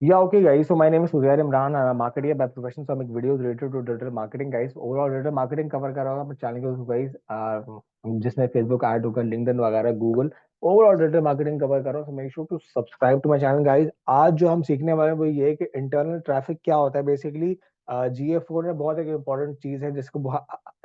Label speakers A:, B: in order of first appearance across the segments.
A: Yeah, okay, guys. So my name is Uzair Imran. I'm a marketer by profession. So I make videos related to digital marketing, guys. Overall digital marketing cover कर रहा हूँ अपने channel के through, guys. जिसमें Facebook ad होगा, LinkedIn वगैरह, Google, overall digital marketing cover कर रहा हूँ. So make sure to subscribe to my channel, guys. आज जो हम सीखने वाले हैं वो ये है कि इंटरनल ट्रैफिक क्या होता है बेसिकली. GA4 में बहुत एक इंपॉर्टेंट चीज है जिसको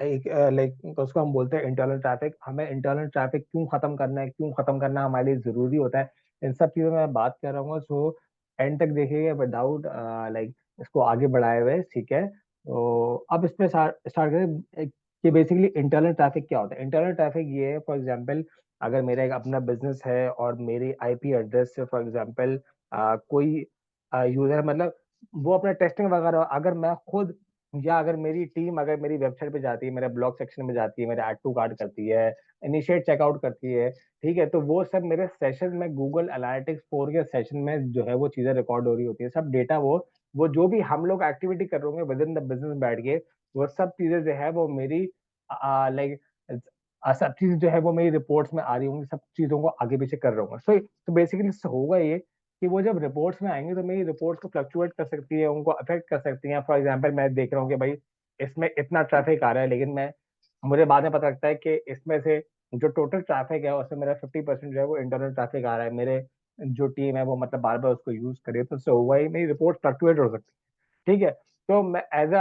A: एक लाइक उसको हम बोलते हैं इंटरनल ट्रैफिक. हमें इंटरनल ट्रैफिक क्यों खत्म करना है, क्यों खत्म करना हमारे लिए जरूरी होता है, इन सब चीजों में मैं बात कर रहा हूँ. सो एंड तक देखिएगा विदाउट लाइक इसको आगे बढ़ाए हुए, ठीक है. तो अब इसमें स्टार्ट करें कि बेसिकली इंटरनल ट्रैफिक क्या होता है. इंटरनल ट्रैफिक ये है, फॉर एग्जांपल, अगर मेरा एक अपना बिजनेस है और मेरी आईपी एड्रेस से फॉर एग्जांपल कोई यूजर, मतलब वो अपना टेस्टिंग वगैरह, अगर मैं खुद या अगर मेरी टीम अगर मेरी वेबसाइट पे जाती है, मेरे ब्लॉग सेक्शन में जाती है, मेरे ऐड टू कार्ट करती है, इनिशिएट चेकआउट करती है, ठीक है, तो वो सब मेरे सेशन में गूगल एनालिटिक्स 4 के सेशन में जो है वो चीजें रिकॉर्ड हो रही होती है, सब डेटा. वो जो भी हम लोग एक्टिविटी कर रहे होंगे विद इन द बिजनेस बैठ के, वो सब चीजें जो है वो मेरी लाइक सब चीजें जो है वो मेरी रिपोर्ट्स में आ रही होंगी, सब चीजों को आगे पीछे कर रहा हूँ. सो तो बेसिकली होगा ये कि वो जब रिपोर्ट्स में आएंगे तो मेरी रिपोर्ट्स को फ्लक्चुएट कर सकती है, उनको अफेक्ट कर सकती हैं. फॉर एग्जाम्पल, मैं देख रहा हूँ कि भाई इसमें इतना ट्रैफिक आ रहा है, लेकिन मैं मुझे बाद में पता लगता है कि इसमें से जो टोटल ट्रैफिक है उसमें मेरा 50% जो है वो इंटरनल ट्रैफिक आ रहा है. मेरे जो टीम है वो मतलब बार बार उसको यूज करे, तो उससे हुआ ही मेरी रिपोर्ट फ्लक्चुएट हो सकती है, ठीक है. तो मैं as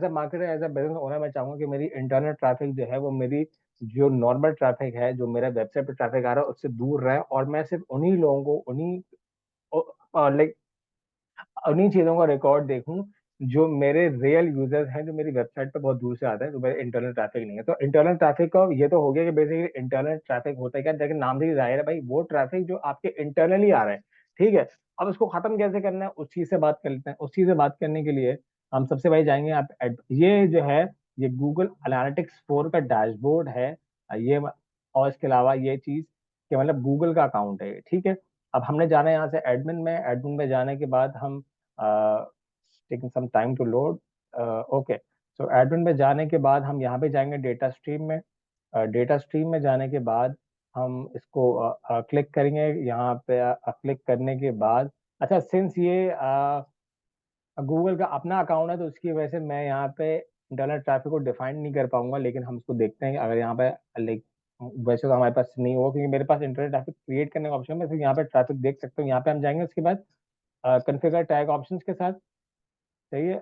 A: a marketer, as a business owner, मैं चाहूंगा कि मेरी इंटरनल ट्रैफिक जो है वो मेरी जो नॉर्मल ट्रैफिक है, जो मेरा वेबसाइट पे ट्रैफिक आ रहा है, उससे दूर रहे, और मैं सिर्फ उन्हीं लोगों को, उन्हीं लाइक उन्हीं चीजों का रिकॉर्ड देखूं जो मेरे रियल यूजर्स हैं, जो मेरी वेबसाइट पे बहुत दूर से आते हैं, तो मेरे इंटरनल ट्रैफिक नहीं है. तो इंटरनल ट्रैफिक का ये तो हो गया कि बेसिकली इंटरनल ट्रैफिक होता है क्या, लेकिन नाम से ही जाहिर है भाई, वो ट्रैफिक जो आपके इंटरनली आ रहा है, ठीक है. अब उसको खत्म कैसे करना है, उस चीज से बात कर लेते हैं. उस चीज से बात करने के लिए हम सबसे पहले जाएंगे आप ये जो है ये गूगल एनालिटिक्स 4 का डैशबोर्ड है. ये और इसके अलावा ये चीज कि मतलब गूगल का अकाउंट है, ठीक है. अब हमने जाना है यहाँ से एडमिन में जाने के बाद हम taking some time to load. Okay, so admin में जाने के बाद हम यहाँ पे जाएंगे डेटा स्ट्रीम में. डेटा स्ट्रीम में जाने के बाद हम इसको क्लिक करेंगे. यहाँ पे क्लिक करने के बाद, अच्छा, सिंस ये गूगल का अपना अकाउंट है तो उसकी वजह से मैं यहाँ पे इंटरनेट ट्रैफिक को डिफाइन नहीं कर पाऊंगा, लेकिन हम इसको देखते हैं कि अगर यहाँ पे लाइक वैसे तो हमारे पास नहीं होगा क्योंकि मेरे पास इंटरनेट ट्रैफिक क्रिएट करने का ऑप्शन है. सिर्फ यहाँ पे ट्रैफिक देख सकते हो. यहाँ पे हम जाएंगे उसके बाद कॉन्फ़िगर टैग ऑप्शंस के साथ, सही है.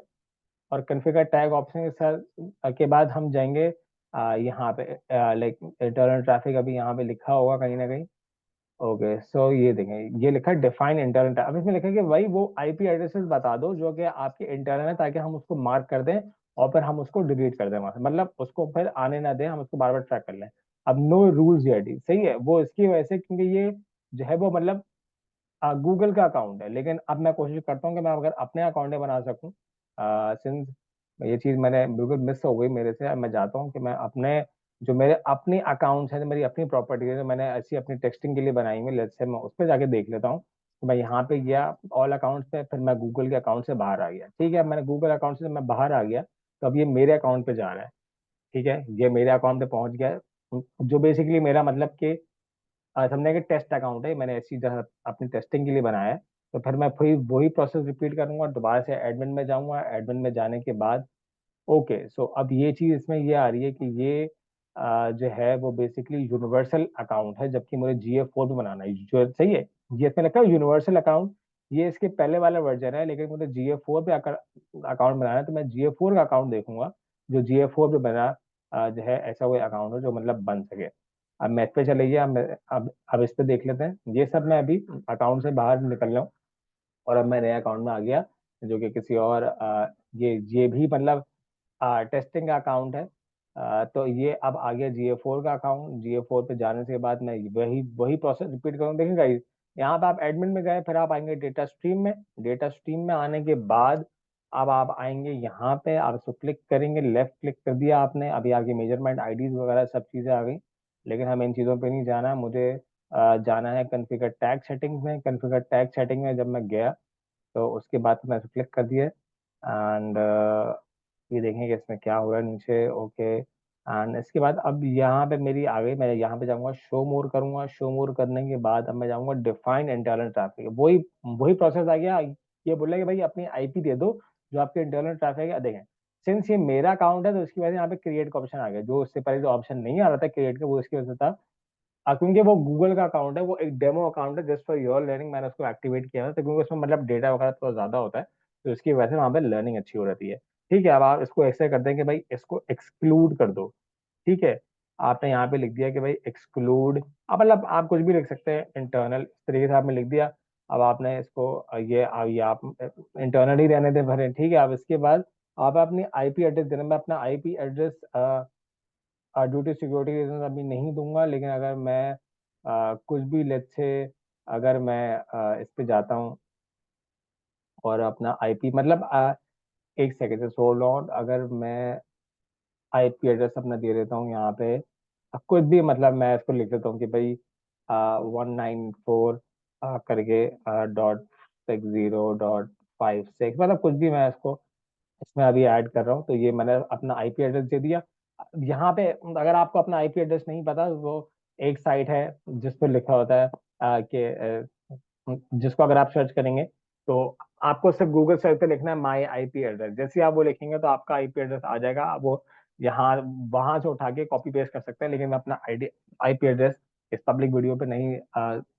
A: और कॉन्फ़िगर टैग ऑप्शन के साथ के बाद हम जाएंगे यहाँ पे लाइक इंटरनल ट्रैफिक, अभी यहाँ पे लिखा होगा कहीं ना कहीं. ओके, सो ये देखें, ये लिखा है डिफाइन इंटरनल. अब इसमें लिखा है कि भाई वो आईपी एड्रेसेस बता दो जो कि आपके इंटरनल है, ताकि हम उसको मार्क कर दें और फिर हम उसको डिलीट कर दें वहां से, मतलब उसको फिर आने ना दें, हम उसको बार बार ट्रैक कर लें. अब नो रूल्स यदि सही है वो इसकी वजह से, क्योंकि ये जो है वो मतलब गूगल का अकाउंट है, लेकिन अब मैं कोशिश करता हूँ कि मैं अगर अपने अकाउंट में बना सकूँ. सिंस ये चीज़ मैंने बिल्कुल मिस हो गई मेरे से, अब मैं चाहता हूँ कि मैं अपने जो मेरे अपने अकाउंट्स हैं, मेरी अपनी प्रॉपर्टी है जो मैंने ऐसी अपनी टेक्सटिंग के लिए बनाई हुई, लेट्स से मैं उस पर जाके देख लेता हूँ. तो मैं यहाँ पे गया ऑल अकाउंट्स पे, फिर मैं गूगल के अकाउंट से बाहर आ गया, ठीक है. मैंने गूगल अकाउंट से मैं बाहर आ गया, तो अब ये मेरे अकाउंट पे जा रहा है, ठीक है. ये मेरे अकाउंट पे पहुंच गया, जो बेसिकली मेरा मतलब कि समझने के टेस्ट अकाउंट है, मैंने ऐसी जगह अपनी टेस्टिंग के लिए बनाया है. तो फिर मैं फिर वही प्रोसेस रिपीट करूंगा, दोबारा से एडमिन में जाऊंगा. एडमिन में जाने के बाद ओके, सो अब ये चीज इसमें ये आ रही है कि ये जो है वो बेसिकली यूनिवर्सल अकाउंट है, जबकि मुझे GA4 पे बनाना है, जो सही है. ये इसमें लिखा है यूनिवर्सल अकाउंट, ये इसके पहले वाला वर्जन है, लेकिन मुझे GA4 पे अकाउंट बनाना है, तो मैं GA4 का अकाउंट देखूंगा जो GA4 पे बना जो है, ऐसा कोई अकाउंट हो जो मतलब बन सके. अब मैं इस पे चले गया, अब इस पे देख लेते हैं. ये सब मैं अभी अकाउंट से बाहर निकल रहा हूँ और अब मैं नए अकाउंट में आ गया, जो कि किसी और ये भी मतलब टेस्टिंग का अकाउंट है. तो ये अब आ गया GA4 का अकाउंट. GA4 पे जाने के बाद मैं वही वही प्रोसेस रिपीट करूँ. देखिए गाइस, यहाँ पे आप एडमिन में गए, फिर आप आएंगे डेटा स्ट्रीम में. डेटा स्ट्रीम में आने के बाद अब आप आएंगे यहाँ पे, आप इसको क्लिक करेंगे, लेफ्ट क्लिक कर दिया आपने, अभी आपकी मेजरमेंट आईडीज वगैरह सब चीज़ें आ गई. लेकिन हमें इन चीज़ों पे नहीं जाना, मुझे जाना है कॉन्फ़िगर टैग सेटिंग्स में. कॉन्फ़िगर टैग सेटिंग में जब मैं गया तो उसके बाद मैंने इसको क्लिक कर दिया. एंड ये देखें कि इसमें क्या हो रहा है नीचे. ओके, एंड इसके बाद अब यहाँ पे मेरी आ गई, मैं यहाँ पे जाऊँगा, शो मोर करूँगा. शो मोर करने के बाद अब मैं जाऊँगा डिफाइन इंटरनल ट्रैफिक, वही वही प्रोसेस आ गया. ये बोल रहा है कि भाई अपनी आईपी दे दो जो आपके इंटरनल ट्रैफिक है। देखें, सिंस ये मेरा अकाउंट है तो उसकी वजह से यहाँ पे क्रिएट का ऑप्शन आ गया, जो उससे पहले जो ऑप्शन नहीं आ रहा था क्रिएट का वो इसकी वजह से था। क्योंकि वो गूगल का अकाउंट है, वो एक डेमो अकाउंट है जस्ट फॉर योर लर्निंग, मैंने उसको एक्टिवेट किया था तो क्योंकि उसमें मतलब डेटा वगैरह थोड़ा ज्यादा होता है, तो उसकी वजह से वहाँ पे लर्निंग अच्छी हो रहती है। ठीक है, अब आप इसको ऐसे कर दें कि भाई इसको एक्सक्लूड कर दो। ठीक है, आपने यहाँ पे लिख दिया कि भाई एक्सक्लूड, अब मतलब आप कुछ भी लिख सकते हैं इंटरनल, इस तरीके से आपने लिख दिया। अब आपने इसको ये आप इंटरनल ही रहने दें भरे। ठीक है, अब इसके बाद आप अपनी आईपी एड्रेस देना। मैं अपना IP address due to security reason अभी नहीं दूंगा, लेकिन अगर मैं कुछ भी लेट्स से अगर मैं इस पे जाता हूँ और अपना आईपी मतलब एक सेकंड से होल्ड ऑन, अगर मैं आईपी एड्रेस अपना दे देता हूँ यहाँ पे, कुछ भी मतलब मैं इसको लिख देता हूँ कि भाई 194 करके .60.56, मतलब कुछ भी मैं इसको इसमें अभी ऐड कर रहा हूँ। तो ये मैंने अपना आईपी एड्रेस दे दिया। यहाँ पे अगर आपको अपना आईपी एड्रेस नहीं पता तो वो एक साइट है जिस पर लिखा होता है जिसको अगर आप सर्च करेंगे तो आपको सिर्फ गूगल सर्च पे लिखना है माई आईपी एड्रेस। जैसे ही आप वो लिखेंगे तो आपका आईपी एड्रेस आ जाएगा। आप वो यहाँ वहां से उठा के कॉपी पेस्ट कर सकते हैं, लेकिन मैं अपना आईपी एड्रेस इस पब्लिक वीडियो पे नहीं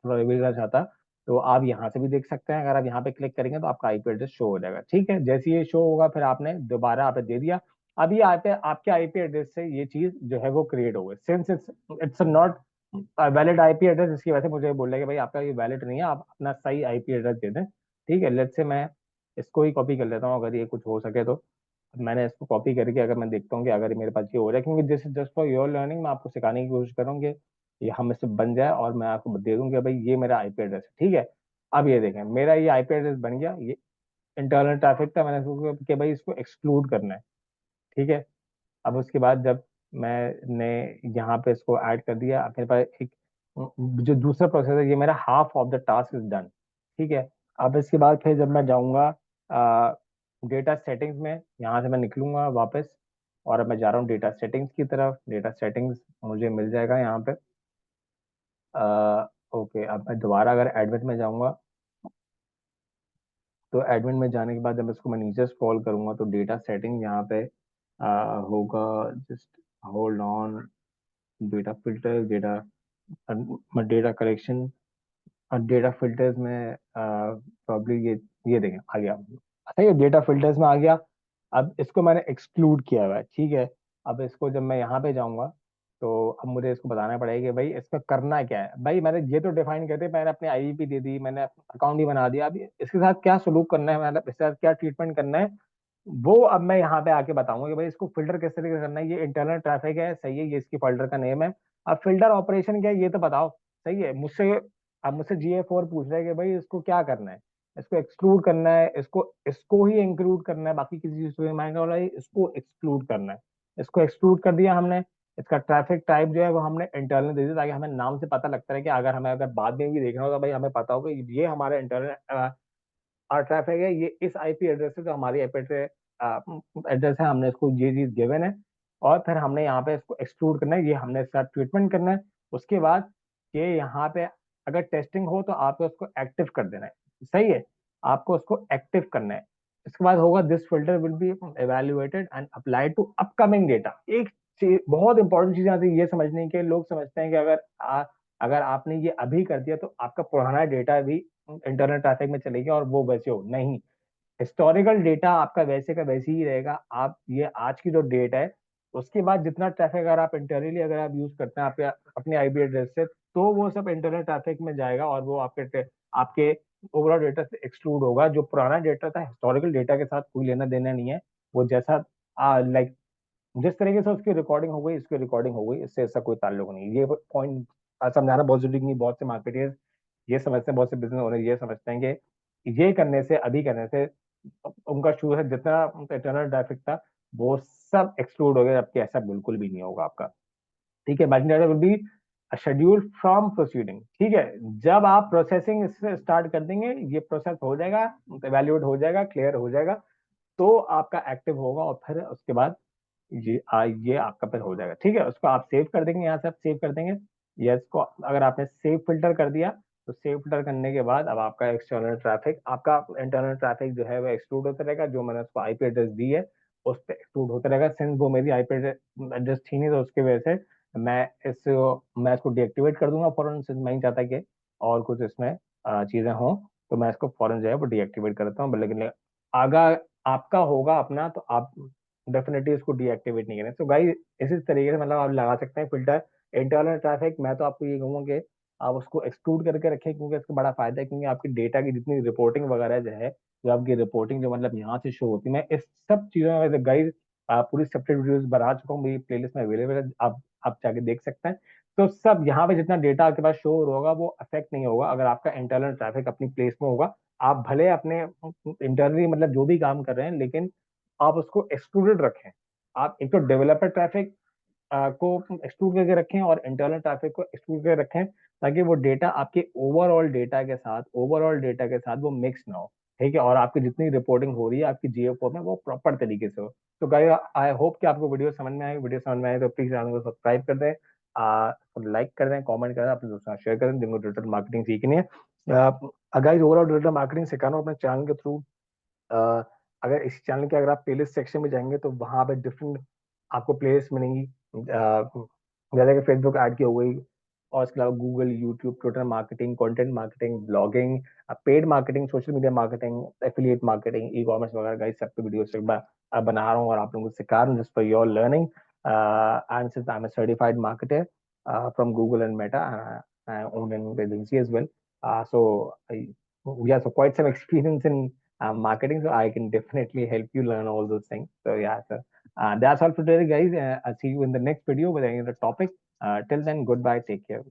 A: रिवील करना चाहता। तो आप यहाँ से भी देख सकते हैं, अगर आप यहाँ पे क्लिक करेंगे तो आपका आईपी एड्रेस शो हो जाएगा। ठीक है, जैसे ये शो होगा फिर आपने दोबारा आप दे दिया। अभी यहाँ पे आपके आईपी एड्रेस से ये चीज जो है वो क्रिएट हो गई, since it's not valid IP address, इसकी वजह से मुझे बोल रहा है कि भाई आपका ये वैलिड नहीं है, आप अपना सही आईपी एड्रेस दे दें। ठीक है, लेट्स से मैं इसको ही कॉपी कर लेता हूँ अगर ये कुछ हो सके तो। मैंने इसको कॉपी करके अगर मैं देखता हूँ कि अगर मेरे पास ये हो रहा है, क्योंकि this is just for your learning, मैं आपको सिखाने की कोशिश कर रहा हूँ कि ये हम इससे बन जाए और मैं आपको दे दूँ कि भाई ये मेरा आईपी एड्रेस है। ठीक है, अब ये देखें मेरा ये आईपी एड्रेस बन गया। ये इंटरनल ट्रैफिक था, मैंने इसको कि भाई इसको एक्सक्लूड करना है। ठीक है, अब उसके बाद जब मैंने यहाँ पे इसको ऐड कर दिया, मेरे पास एक जो दूसरा प्रोसेस है, ये मेरा half of the task is done. ठीक है, अब इसके बाद फिर जब मैं जाऊँगा डेटा सेटिंग्स में, यहाँ से मैं निकलूंगा वापस और अब मैं जा रहा हूँ डेटा सेटिंग्स की तरफ। डेटा सेटिंग्स मुझे मिल जाएगा यहाँ पे। ओके, अब मैं दोबारा अगर एडमिट में जाऊँगा तो एडमिन में जाने के बाद जब इसको मैं नीचे स्क्रॉल करूंगा तो डेटा सेटिंग यहाँ पे होगा। Just hold on, data filter, data data collection और डेटा फिल्टर्स में प्रॉब्ली ये देखें आ गया। अच्छा, ये डेटा फिल्टर्स में आ गया। अब इसको मैंने एक्सक्लूड किया हुआ है। ठीक है, अब इसको जब मैं यहाँ पे जाऊंगा तो अब मुझे इसको बताना पड़ेगा कि भाई इसका करना क्या है। भाई मैंने ये तो डिफाइन कर दिया, मैंने अपनी आईपी दे दी, मैंने अकाउंट भी बना दिया। अब इसके साथ क्या सलूक करना है, मतलब इसके साथ क्या ट्रीटमेंट करना है, वो अब मैं यहाँ पे आके बताऊंगा कि भाई इसको फिल्टर किस तरीके से करना है। ये इंटरनल ट्रैफिक है, सही है, ये इसकी फिल्टर का नेम है। अब फिल्टर ऑपरेशन क्या है ये तो बताओ। सही है, मुझसे अब मुझसे GA4 पूछ रहा है कि भाई इसको क्या करना है, इसको एक्सक्लूड करना है, इसको इसको ही इंक्लूड करना है, बाकी किसी चीज को मायने वाला है, इसको एक्सक्लूड करना है। इसको एक्सक्लूड कर दिया हमने। इसका ट्रैफिक टाइप जो है वो हमने इंटरनल दे दिया, ताकि हमें नाम से पता लगता है कि अगर हमें अगर बाद में भी देखना होगा भाई हमें पता होगा ये हमारा इंटरनल ट्रैफिक है, ये इस आईपी एड्रेस से जो हमारी आईपी एड्रेस है, हमने इसको ये चीज गिवन है। और फिर हमने यहाँ पे इसको एक्सक्लूड करना है, ये हमने इसका ट्रीटमेंट करना है। उसके बाद ये यहाँ पे अगर टेस्टिंग हो तो आपको उसको एक्टिव कर देना है। सही है, आपको उसको एक्टिव करना है। इसके बाद होगा this filter will be evaluated and applied to upcoming data. एक चीज बहुत इंपॉर्टेंट चीज आती है ये समझने के, लोग समझते हैं कि अगर आपने ये अभी कर दिया तो आपका पुराना डेटा भी इंटरनेट ट्रैफिक में चलेगी और वो वैसे हो नहीं। हिस्टोरिकल डेटा आपका वैसे का वैसे ही रहेगा। आप ये आज की जो डेट है उसके बाद जितना ट्रैफिक अगर आप इंटरनली अगर आप यूज करते हैं आपके अपने आईपी एड्रेस से, तो वो सब इंटरनेट ट्रैफिक में जाएगा और वो आपके ओवरऑल डेटा से एक्सक्लूड होगा। जो पुराना डेटा था हिस्टोरिकल डेटा के साथ कोई लेना देना नहीं है। वो जैसा लाइक जिस तरीके से उसकी रिकॉर्डिंग हो गई इसकी रिकॉर्डिंग हो गई, इससे ऐसा कोई ताल्लुक नहीं है। ये पॉइंट समझाना बहुत जरूरी नहीं। बहुत से मार्केटर्स ये समझते हैं, बहुत से बिजनेस ओनर ये समझते हैं कि ये करने से अभी करने से उनका शुरू है जितना इंटरनल ट्रैफिक था वो सब एक्सक्लूड हो गया, जबकि ऐसा बिल्कुल भी नहीं होगा आपका। ठीक है, biting data will be schedule from proceeding. ठीक है, जब आप प्रोसेसिंग इससे स्टार्ट कर देंगे ये प्रोसेस हो जाएगा, इवेल्युएट हो जाएगा, क्लियर हो जाएगा, तो आपका एक्टिव होगा और फिर उसके बाद ये आपका फिर हो जाएगा। ठीक है, उसको आप सेव कर देंगे, यहाँ से आप सेव कर देंगे। यस को अगर आपने सेव फिल्टर कर दिया तो सेव फिल्टर करने के बाद अब आपका एक्सटर्नल ट्रैफिक, आपका इंटरनल ट्रैफिक जो है वो एक्सक्लूड होता रहेगा, जो मैंने उसको आईपी एड्रेस दी है उस पर एक्सक्लूड होता रहेगा। सिंस वो मेरी आईपी एड्रेस थी नहीं, तो उसकी वजह से मैं इस मैं इसको डीएक्टिवेट कर दूंगा फौरन, सिंस मैं नहीं चाहता कि और कुछ इसमें चीजें हों, तो मैं इसको फौरन जो है वो डीएक्टिवेट कर देता हूँ। लेकिन आगा आपका होगा अपना, तो आप डेफिनेटली इसको डीएक्टिवेट नहीं करें। तो गाइस इसी तरीके से मतलब आप लगा सकते हैं फिल्टर। इंटरनल ट्रैफिक मैं तो आपको ये कहूँगा कि आप उसको एक्सक्लूड करके रखें, क्योंकि इसका बड़ा फायदा है, क्योंकि आपकी डेटा की जितनी रिपोर्टिंग वगैरह जो है, जो आपकी रिपोर्टिंग जो मतलब यहाँ से शो होती है, मैं इस सब चीज़ों में गाइस पूरी सेपरेट वीडियोस बना चुका हूँ, मेरी प्लेलिस्ट में अवेलेबल है, आप जाके देख सकते हैं। तो सब यहाँ पे जितना डेटा आपके पास शो होगा वो अफेक्ट नहीं होगा अगर आपका इंटरनल ट्रैफिक अपनी प्लेस में होगा। आप भले अपने इंटरनली मतलब जो भी काम कर रहे हैं, लेकिन आप उसको एक्सक्लूडेड रखें। आप एक तो डेवलपर ट्रैफिक को एक्सक्लूड करके रखें और इंटरनल ट्रैफिक को एक्सक्लूड करके रखें, ताकि वो डेटा आपके ओवरऑल डेटा के साथ वो मिक्स ना हो। ठीक है, और आपकी जितनी रिपोर्टिंग हो रही है आपकी जीओ में वो प्रॉपर तरीके से हो। तो गाइस आई होप कि आपको वीडियो समझ में आए। वीडियो समझ में आए तो प्लीज चैनल को सब्सक्राइब कर दें, लाइक कर दें, कमेंट कर दें, अपने दोस्तों के साथ शेयर करें जिनको डिजिटल मार्केटिंग सीखनी है। गाइस ओवरऑल डिजिटल मार्केटिंग सिखाना हो अपने चैनल के थ्रू। अगर इस चैनल के अगर आप प्लेलिस्ट सेक्शन में जाएंगे तो वहां पे डिफरेंट आपको प्लेलिस्ट मिलेंगी, जैसे कि फेसबुक ऐड की हो गई, और इसके अलावा Google, YouTube, Twitter marketing, content marketing, blogging, paid marketing, social media marketing, affiliate marketing, e commerce वगैरह का इस सब पे वीडियो से बना रहा हूँ और आप लोगों को सिखा रहा हूँ just for your learning. And since I am certified marketer from Google and Meta, I own an agency as well. We have so quite some experience in marketing, so I can definitely help you learn all those things. So yeah, so that's all for today, guys. I'll see you in the next video with any other topic. Till then, goodbye. Take care.